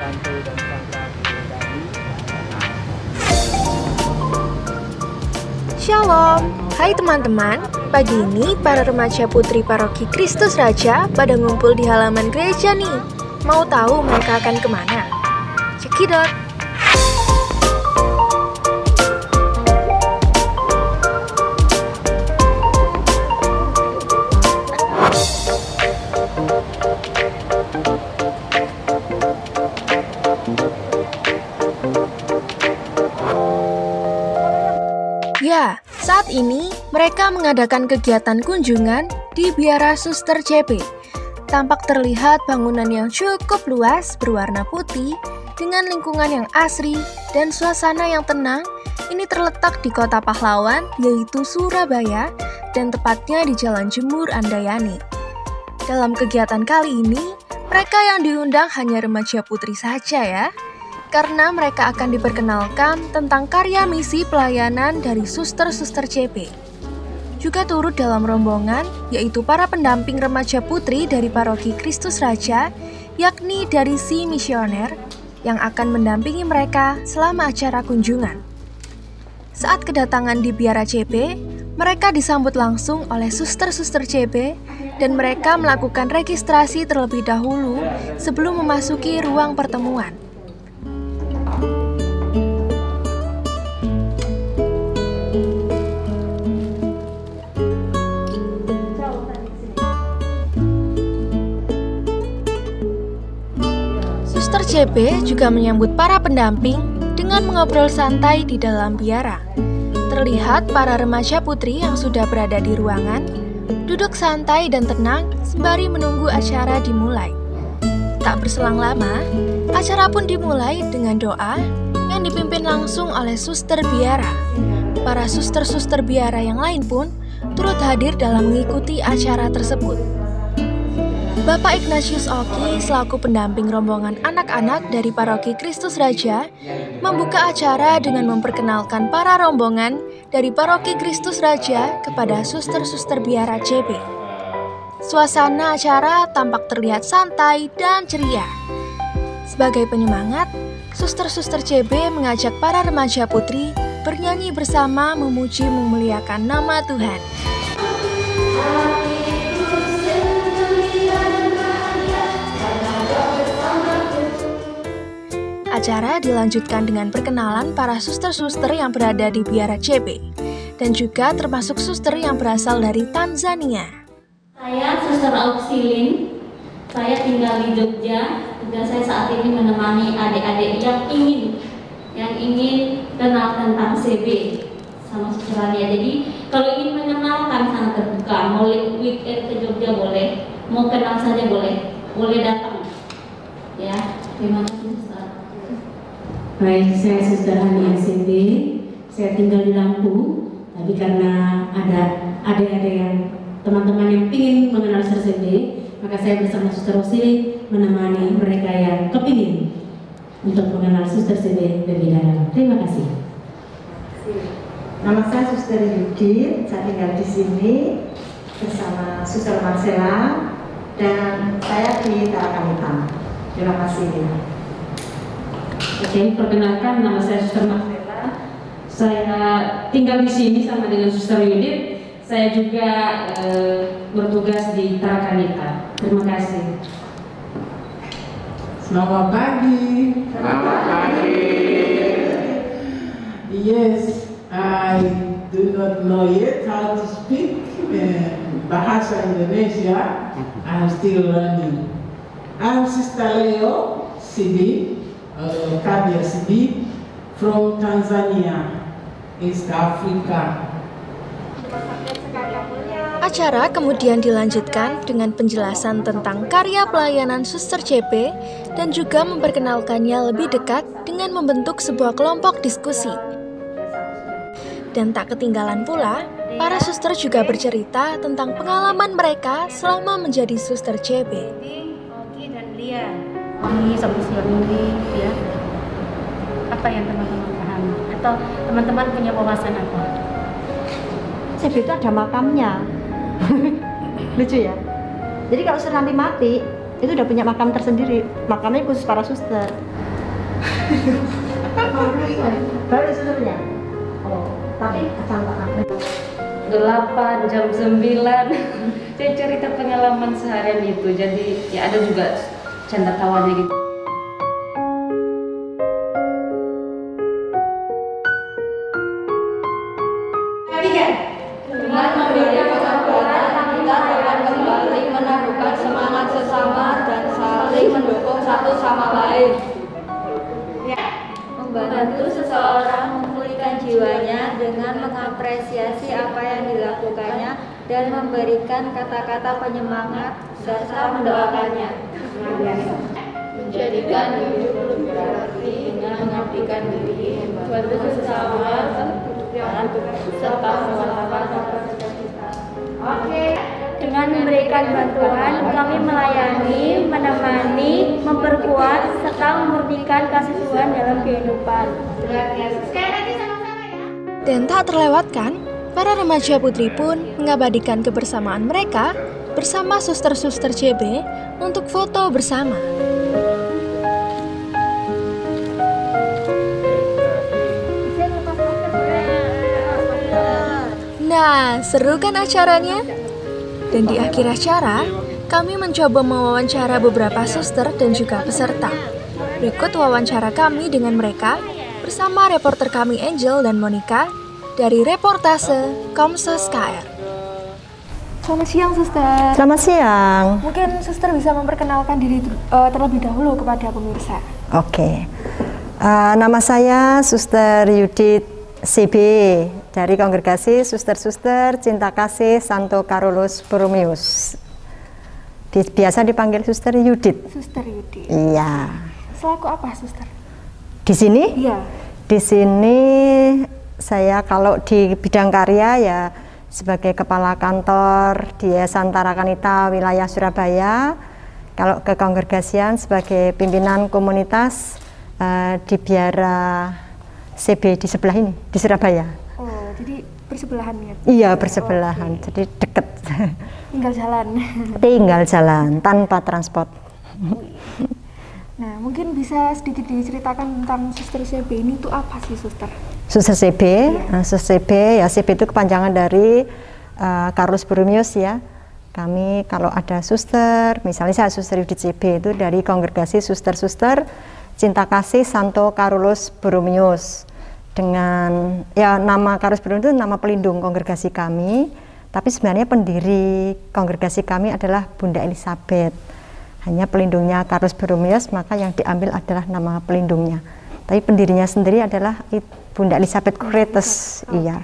Tante dan Sandra Bidadari. Shalom, hai teman-teman. Pagi ini para remaja putri paroki Kristus Raja pada ngumpul di halaman gereja nih. Mau tahu mereka akan kemana? Cekidot. Ya, saat ini mereka mengadakan kegiatan kunjungan di Biara Suster CP. Tampak terlihat bangunan yang cukup luas berwarna putih dengan lingkungan yang asri dan suasana yang tenang. Ini terletak di kota pahlawan, yaitu Surabaya, dan tepatnya di Jalan Jemur Andayani. Dalam kegiatan kali ini, mereka yang diundang hanya remaja putri saja ya, karena mereka akan diperkenalkan tentang karya misi pelayanan dari suster-suster CP. Juga turut dalam rombongan, yaitu para pendamping remaja putri dari paroki Kristus Raja, yakni dari si misioner, yang akan mendampingi mereka selama acara kunjungan. Saat kedatangan di Biara CP, mereka disambut langsung oleh suster-suster CP, dan mereka melakukan registrasi terlebih dahulu sebelum memasuki ruang pertemuan. Suster CP juga menyambut para pendamping dengan mengobrol santai di dalam biara. Terlihat para remaja putri yang sudah berada di ruangan, duduk santai dan tenang sembari menunggu acara dimulai. Tak berselang lama, acara pun dimulai dengan doa yang dipimpin langsung oleh suster biara. Para suster-suster biara yang lain pun turut hadir dalam mengikuti acara tersebut. Bapak Ignatius Oki selaku pendamping rombongan anak-anak dari paroki Kristus Raja membuka acara dengan memperkenalkan para rombongan dari paroki Kristus Raja kepada suster-suster biara CP. Suasana acara tampak terlihat santai dan ceria. Sebagai penyemangat, suster-suster CP mengajak para remaja putri bernyanyi bersama memuji memuliakan nama Tuhan. Acara dilanjutkan dengan perkenalan para suster-suster yang berada di Biara CP, dan juga termasuk suster yang berasal dari Tanzania. Saya Suster Auxilin, saya tinggal di Jogja, dan saya saat ini menemani adik-adik yang ingin kenal tentang CB sama Suster Ania. Jadi kalau ingin mengenalkan sangat terbuka, mau weekend ke Jogja boleh, mau kenal saja boleh datang. Ya, terima kasih Suster. Baik, saya Suster Ania CB, saya tinggal di Lampung, tapi karena ada adik-adik yang teman-teman yang ingin mengenal Suster CB, maka saya bersama Suster Auxilin menemani mereka yang kepingin untuk mengenal Suster CB lebih dalam. Terima kasih. Nama saya Suster Yudit, saya tinggal di sini bersama Suster Marcella dan saya di Tarakanita. Terima kasih. Oke, perkenalkan nama saya Suster Marcella. Saya tinggal di sini sama dengan Suster Yudit. Saya juga bertugas di Tarakanita. Terima kasih. Selamat pagi. Selamat pagi. Yes, I do not know yet how to speak Bahasa Indonesia. I'm still learning. I'm Sister Leo Sidi, Kabia Sidi, from Tanzania, East Africa. Acara kemudian dilanjutkan dengan penjelasan tentang karya pelayanan Suster CP dan juga memperkenalkannya lebih dekat dengan membentuk sebuah kelompok diskusi. Dan tak ketinggalan pula, para suster juga bercerita tentang pengalaman mereka selama menjadi Suster CP. Oki dan Lia, ini sampai siang ini ya. Apa yang teman-teman pahami? Atau teman-teman punya wawasan apa? CB itu ada makamnya. Lucu ya. Jadi kalau sudah nanti mati, itu udah punya makam tersendiri, makamnya khusus para suster. Baru susternya. Oh, tapi cantik. 8 jam 9 saya cerita pengalaman seharian itu, jadi ya ada juga canda tawanya gitu. Dengan memberikan pengorbanan, kita dapat kembali meneguhkan semangat sesama dan saling mendukung satu sama lain. Membantu seseorang memulihkan jiwanya dengan mengapresiasi apa yang dilakukannya dan memberikan kata-kata penyemangat serta mendoakannya. Menjadikan hidup lebih berarti dengan mengabdikan diri, membantu sesama serta melakukan cita-cita. Dengan memberikan bantuan, kami melayani, menemani, memperkuat, serta memurnikan kasih Tuhan dalam kehidupan. Dan tak terlewatkan, para remaja putri pun mengabadikan kebersamaan mereka bersama suster-suster CB untuk foto bersama. Nah, seru kan acaranya? Dan di akhir acara, kami mencoba mewawancara beberapa suster dan juga peserta. Berikut wawancara kami dengan mereka bersama reporter kami Angel dan Monica dari reportase Komsos KR. Selamat siang, Suster. Selamat siang. Mungkin Suster bisa memperkenalkan diri terlebih dahulu kepada pemirsa. Oke. Nama saya Suster Yudit CB dari Kongregasi Suster-Suster Cinta Kasih Santo Carolus Borromeus. Biasa dipanggil Suster Yudit. Suster Yudit. Iya. Selaku apa, Suster? Di sini? Iya. Di sini saya kalau di bidang karya ya sebagai kepala kantor di Yayasan Tarakanita wilayah Surabaya. Kalau ke kongregasian sebagai pimpinan komunitas di Biara CB di sebelah ini, di Surabaya. Oh, jadi bersebelahan ya? Iya, bersebelahan, okay. Jadi deket. Tinggal jalan. Tinggal jalan, tanpa transport. Nah, mungkin bisa sedikit diceritakan tentang Suster CB ini itu apa sih, Suster? Suster CB, iya. Suster CB, ya CB itu kepanjangan dari Carolus Borromeus ya. Kami kalau ada suster, misalnya saya Suster Yudit CB itu dari Kongregasi Suster-Suster Cinta Kasih Santo Carolus Borromeus. Dengan ya nama Carolus Borromeus itu nama pelindung kongregasi kami, tapi sebenarnya pendiri kongregasi kami adalah Bunda Elizabeth. Hanya pelindungnya Carolus Borromeus, maka yang diambil adalah nama pelindungnya. Tapi pendirinya sendiri adalah Bunda Elizabeth Kuretes. Okay. Iya.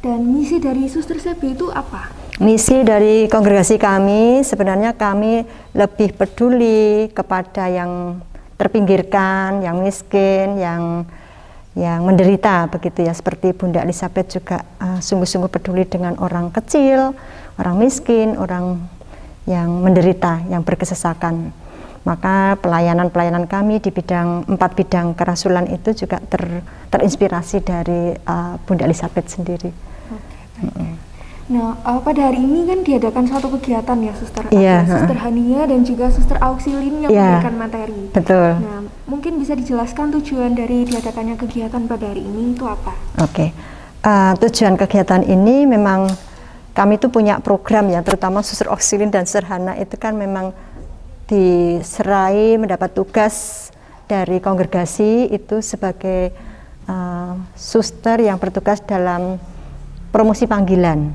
Dan misi dari Suster CB itu apa? Misi dari kongregasi kami sebenarnya kami lebih peduli kepada yang terpinggirkan, yang miskin, yang menderita begitu ya. Seperti Bunda Elizabeth juga sungguh-sungguh peduli dengan orang kecil, orang miskin, orang yang menderita, yang berkesesakan. Maka pelayanan-pelayanan kami di bidang 4 bidang kerasulan itu juga terinspirasi dari Bunda Elizabeth sendiri. Okay. Nah, pada hari ini kan diadakan suatu kegiatan ya, Suster. Iya, ada Suster Hania dan juga Suster Auxilin yang memberikan materi. Betul. Nah, mungkin bisa dijelaskan tujuan dari diadakannya kegiatan pada hari ini itu apa? Oke. Tujuan kegiatan ini memang kami itu punya program ya, terutama Suster Auxilin dan Suster Hana itu kan memang diserai mendapat tugas dari kongregasi itu sebagai suster yang bertugas dalam promosi panggilan.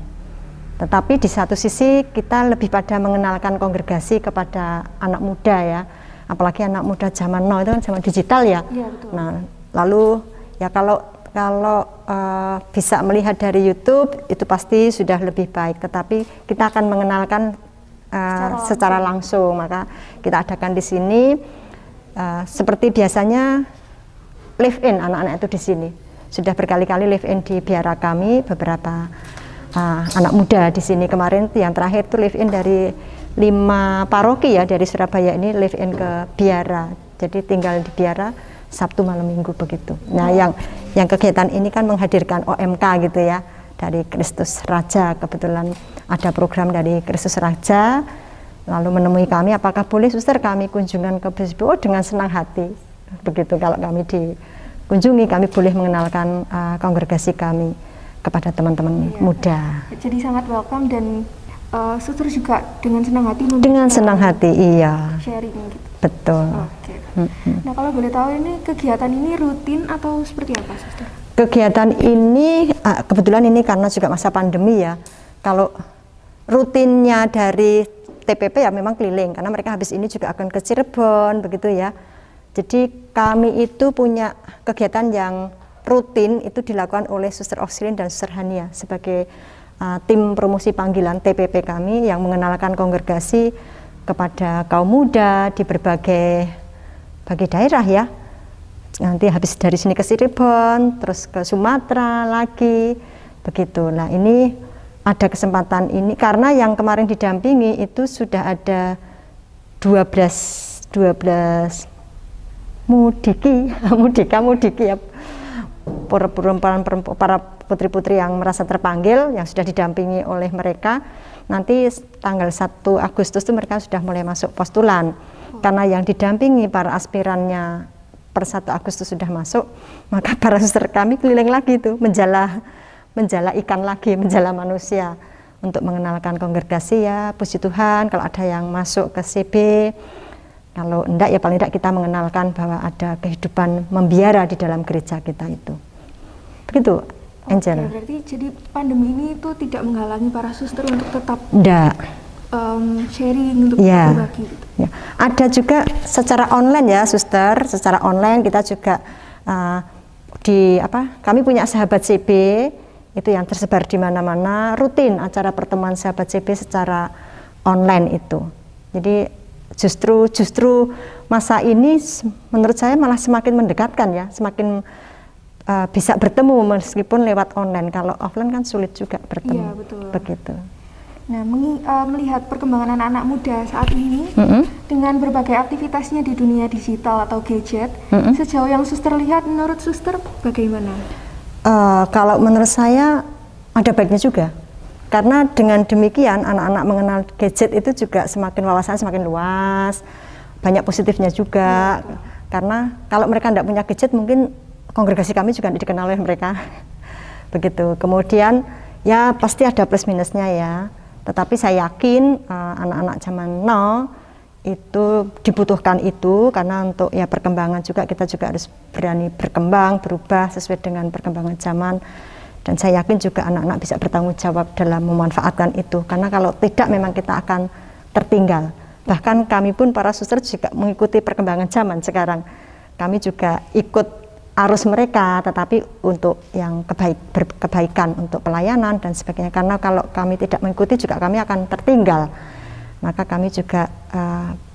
Tetapi di satu sisi kita lebih pada mengenalkan kongregasi kepada anak muda ya, apalagi anak muda zaman now itu kan zaman digital ya. Iya, betul. Nah, lalu ya kalau bisa melihat dari YouTube itu pasti sudah lebih baik. Tetapi kita akan mengenalkan secara langsung, maka kita adakan di sini seperti biasanya live in anak-anak itu di sini. Sudah berkali-kali live in di biara kami beberapa anak muda di sini. Kemarin yang terakhir itu live in dari 5 paroki ya dari Surabaya ini live in ke biara. Jadi tinggal di biara Sabtu malam Minggu begitu. Nah, yang kegiatan ini kan menghadirkan OMK gitu ya dari Kristus Raja. Kebetulan ada program dari Kristus Raja lalu menemui kami, apakah boleh suster kami kunjungan ke BSB? Oh, dengan senang hati. Begitu, kalau kami dikunjungi, kami boleh mengenalkan kongregasi kami kepada teman-teman muda. Jadi sangat welcome dan suster juga dengan senang hati dengan senang hati, iya, sharing gitu. Betul. Oke. Nah, kalau boleh tahu ini kegiatan ini rutin atau seperti apa, suster? Kegiatan ini kebetulan ini karena juga masa pandemi ya. Kalau rutinnya dari TPP ya memang keliling, karena mereka habis ini juga akan ke Cirebon begitu ya. Jadi kami itu punya kegiatan yang rutin itu dilakukan oleh Suster Auxilian dan Suster Hania sebagai tim promosi panggilan TPP kami yang mengenalkan kongregasi kepada kaum muda di berbagai daerah ya. Nanti habis dari sini ke Cirebon, terus ke Sumatera lagi begitu. Nah, ini ada kesempatan ini karena yang kemarin didampingi itu sudah ada 12 mudiki ya, para putri-putri yang merasa terpanggil yang sudah didampingi oleh mereka. Nanti tanggal 1 Agustus itu mereka sudah mulai masuk postulan. Karena yang didampingi para aspirannya per 1 Agustus sudah masuk, maka para suster kami keliling lagi itu menjala ikan lagi, menjala manusia untuk mengenalkan kongregasi ya, puji Tuhan kalau ada yang masuk ke CB, kalau enggak ya paling enggak kita mengenalkan bahwa ada kehidupan membiara di dalam gereja kita itu. Begitu, Angel. Oke, berarti jadi pandemi ini itu tidak menghalangi para suster untuk tetap sharing, untuk berbagi gitu. Ya. Ada juga secara online ya, suster, secara online kita juga kami punya sahabat CB itu yang tersebar di mana-mana, rutin acara pertemuan sahabat CB secara online itu. Jadi justru masa ini menurut saya malah semakin mendekatkan ya, semakin bisa bertemu meskipun lewat online. Kalau offline kan sulit juga bertemu. Iya, betul. Begitu. Nah, melihat perkembangan anak-anak muda saat ini dengan berbagai aktivitasnya di dunia digital atau gadget, sejauh yang suster lihat, menurut suster bagaimana? Kalau menurut saya ada baiknya juga, karena dengan demikian anak-anak mengenal gadget itu juga semakin wawasannya semakin luas, banyak positifnya juga. Karena kalau mereka tidak punya gadget mungkin kongregasi kami juga tidak dikenal oleh mereka. Begitu. Kemudian ya pasti ada plus minusnya ya, tetapi saya yakin anak-anak zaman now itu dibutuhkan itu, karena untuk ya perkembangan juga kita juga harus berani berkembang, berubah sesuai dengan perkembangan zaman, dan saya yakin juga anak-anak bisa bertanggung jawab dalam memanfaatkan itu, karena kalau tidak memang kita akan tertinggal. Bahkan kami pun para suster juga mengikuti perkembangan zaman sekarang, kami juga ikut arus mereka, tetapi untuk yang kebaikan, untuk pelayanan dan sebagainya, karena kalau kami tidak mengikuti juga kami akan tertinggal. Maka kami juga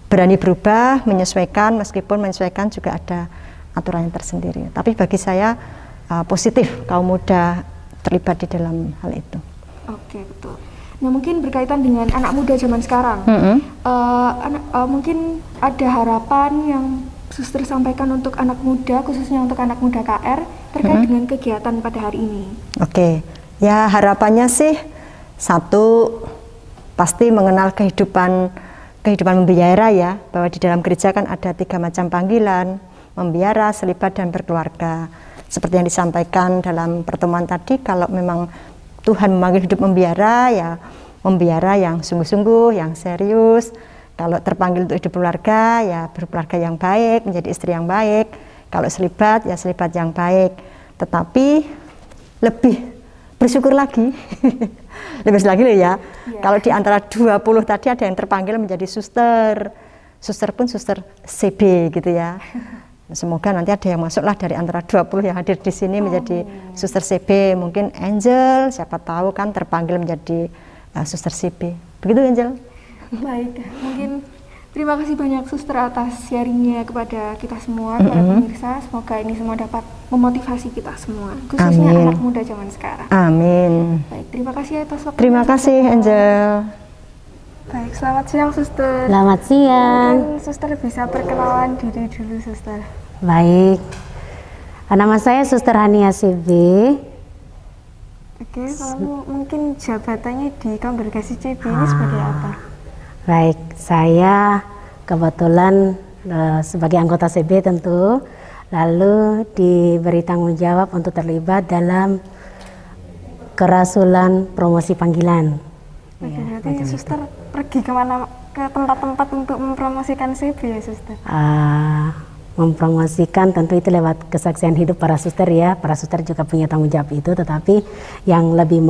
berani berubah, menyesuaikan, meskipun menyesuaikan juga ada aturan yang tersendiri. Tapi bagi saya positif kaum muda terlibat di dalam hal itu. Oke, betul. Nah, mungkin berkaitan dengan anak muda zaman sekarang, mungkin ada harapan yang suster sampaikan untuk anak muda, khususnya untuk anak muda KR, terkait dengan kegiatan pada hari ini. Oke, ya harapannya sih satu, pasti mengenal kehidupan membiara ya, bahwa di dalam gereja kan ada 3 macam panggilan, membiara, selibat, dan berkeluarga. Seperti yang disampaikan dalam pertemuan tadi, kalau memang Tuhan memanggil hidup membiara, ya membiara yang sungguh-sungguh, yang serius. Kalau terpanggil untuk hidup keluarga, ya berkeluarga yang baik, menjadi istri yang baik. Kalau selibat, ya selibat yang baik. Tetapi lebih bersyukur lagi. Lebih lagi loh ya. Kalau di antara 20 tadi ada yang terpanggil menjadi suster. Suster pun suster CB gitu ya. Semoga nanti ada yang masuklah dari antara 20 yang hadir di sini menjadi suster CB. Mungkin Angel, siapa tahu kan terpanggil menjadi suster CB. Begitu Angel? Baik, mungkin terima kasih banyak suster atas sharingnya kepada kita semua, para pemirsa. Semoga ini semua dapat memotivasi kita semua, khususnya anak muda zaman sekarang. Amin. Baik, terima kasih atas waktunya. Terima kasih Angel. Baik, selamat siang suster. Selamat siang. Mungkin suster bisa perkenalan diri dulu suster. Baik, nama saya Suster Hania CB. Oke, kalau mungkin jabatannya di kongregasi CB ini sebagai apa? Baik, saya kebetulan sebagai anggota CB tentu, lalu diberi tanggung jawab untuk terlibat dalam kerasulan promosi panggilan. Berarti suster pergi kemana, ke tempat-tempat untuk mempromosikan CB ya suster? Mempromosikan tentu itu lewat kesaksian hidup para suster ya. Para suster juga punya tanggung jawab itu, tetapi yang lebih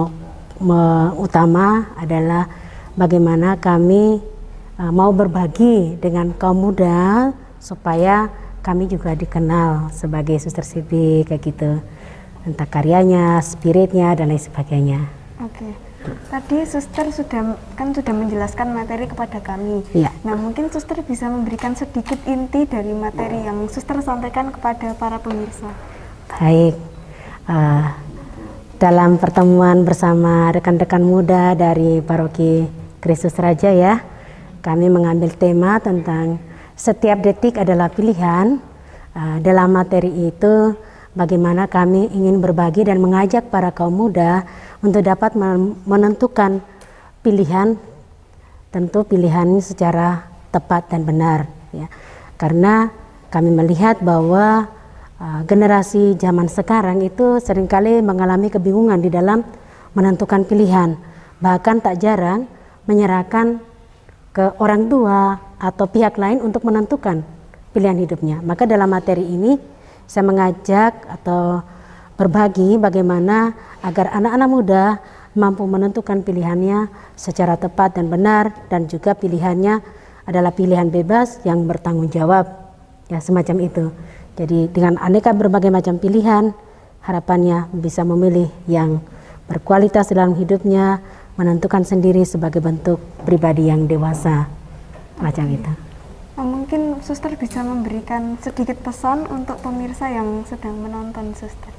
utama adalah bagaimana kami mau berbagi dengan kaum muda supaya kami juga dikenal sebagai suster CB kayak gitu, entah karyanya, spiritnya dan lain sebagainya. Oke. Tadi suster sudah menjelaskan materi kepada kami. Ya. Nah, mungkin suster bisa memberikan sedikit inti dari materi yang suster sampaikan kepada para pemirsa. Baik. Dalam pertemuan bersama rekan-rekan muda dari Paroki Kristus Raja ya, kami mengambil tema tentang setiap detik adalah pilihan. Dalam materi itu bagaimana kami ingin berbagi dan mengajak para kaum muda untuk dapat menentukan pilihan, tentu pilihan secara tepat dan benar ya. Karena kami melihat bahwa generasi zaman sekarang itu seringkali mengalami kebingungan di dalam menentukan pilihan, bahkan tak jarang menyerahkan ke orang tua atau pihak lain untuk menentukan pilihan hidupnya. Maka dalam materi ini saya mengajak atau berbagi bagaimana agar anak-anak muda mampu menentukan pilihannya secara tepat dan benar, dan juga pilihannya adalah pilihan bebas yang bertanggung jawab ya, semacam itu. Jadi dengan aneka berbagai macam pilihan, harapannya bisa memilih yang berkualitas dalam hidupnya, menentukan sendiri sebagai bentuk pribadi yang dewasa, macam itu. Nah, mungkin suster bisa memberikan sedikit pesan untuk pemirsa yang sedang menonton suster.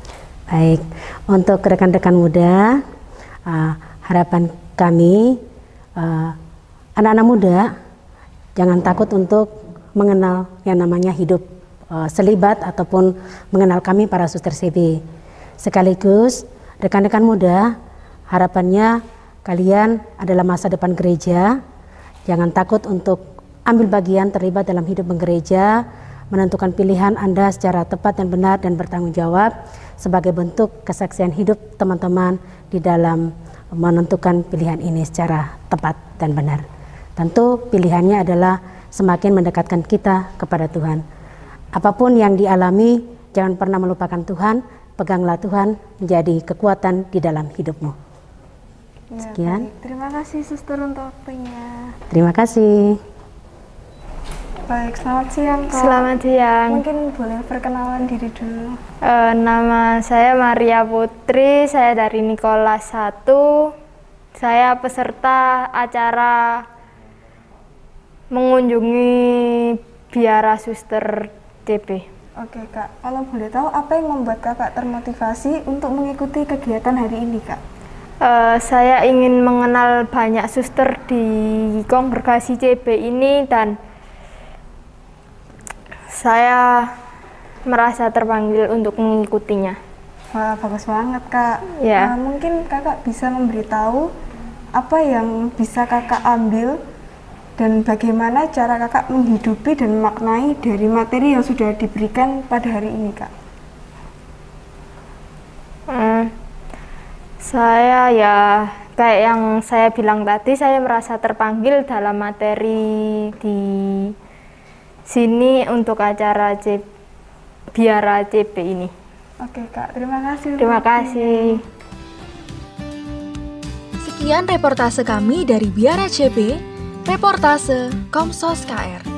Baik, untuk rekan-rekan muda, harapan kami anak-anak muda jangan takut untuk mengenal yang namanya hidup selibat ataupun mengenal kami para suster CB. Sekaligus rekan-rekan muda, harapannya kalian adalah masa depan gereja. Jangan takut untuk ambil bagian terlibat dalam hidup gereja, menentukan pilihan Anda secara tepat dan benar dan bertanggung jawab sebagai bentuk kesaksian hidup teman-teman di dalam menentukan pilihan ini secara tepat dan benar. Tentu pilihannya adalah semakin mendekatkan kita kepada Tuhan. Apapun yang dialami, jangan pernah melupakan Tuhan, peganglah Tuhan menjadi kekuatan di dalam hidupmu. Sekian. Ya, terima kasih suster untuk waktunya. Terima kasih. Baik, selamat siang Kak. Selamat siang. Mungkin boleh perkenalan diri dulu. Nama saya Maria Putri, saya dari Nikolas 1. Saya peserta acara mengunjungi biara suster CB. Oke Kak, kalau boleh tahu apa yang membuat Kakak termotivasi untuk mengikuti kegiatan hari ini Kak? Saya ingin mengenal banyak suster di kongregasi CB ini dan saya merasa terpanggil untuk mengikutinya. Wah, bagus banget Kak. Ya. Mungkin Kakak bisa memberitahu apa yang bisa Kakak ambil dan bagaimana cara Kakak menghidupi dan memaknai dari materi yang sudah diberikan pada hari ini Kak? Saya ya kayak yang saya bilang tadi, saya merasa terpanggil dalam materi di sini untuk acara biara CB ini. Oke Kak, terima kasih. Terima kasih. Sekian reportase kami dari Biara CB, reportase Komsos KR.